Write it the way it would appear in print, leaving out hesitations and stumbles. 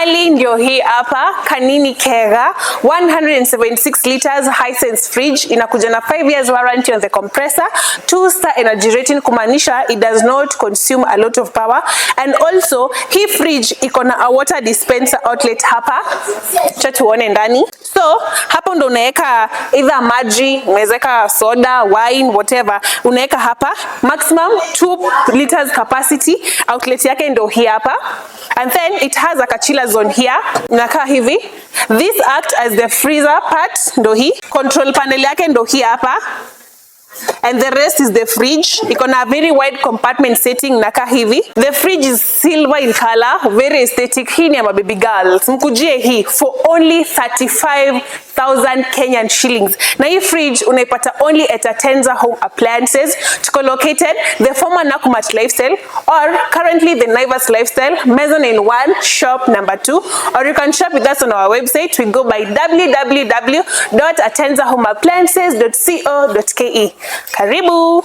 Mali ndio hii hapa, Kanini Kega, 176 liters hisense fridge, inakuja na 5 years warranty on the compressor, 2-star energy rating, kumaanisha it does not consume a lot of power. And also hii fridge iko na a water dispenser outlet hapa. Acha tuone ndani. So hapo ndo unaweka either maji, unaweka soda, wine, whatever, unaweka hapa. Maximum 2 liters capacity. Outlet yake ndo hii hapa. And then it has a chiller zone here. Inakaa hivi. This act as the freezer part, ndo hii. Control panel yake ndo hii hapa. And the rest is the fridge. Iko na very wide compartment setting, naka hivi. The fridge is silver in color, very aesthetic. Hii ni ya baby girls. Mkujie hii for only 35,000 Kenyan shillings. Na hii fridge unaipata only at Atenza Home Appliances. Tuko located the former Nakumatt Lifestyle or currently the Naivas Lifestyle, Mezzanine 1, shop number 2. Or you can shop with us on our website. We go by www.atenzahomeappliances.co.ke. Karibu.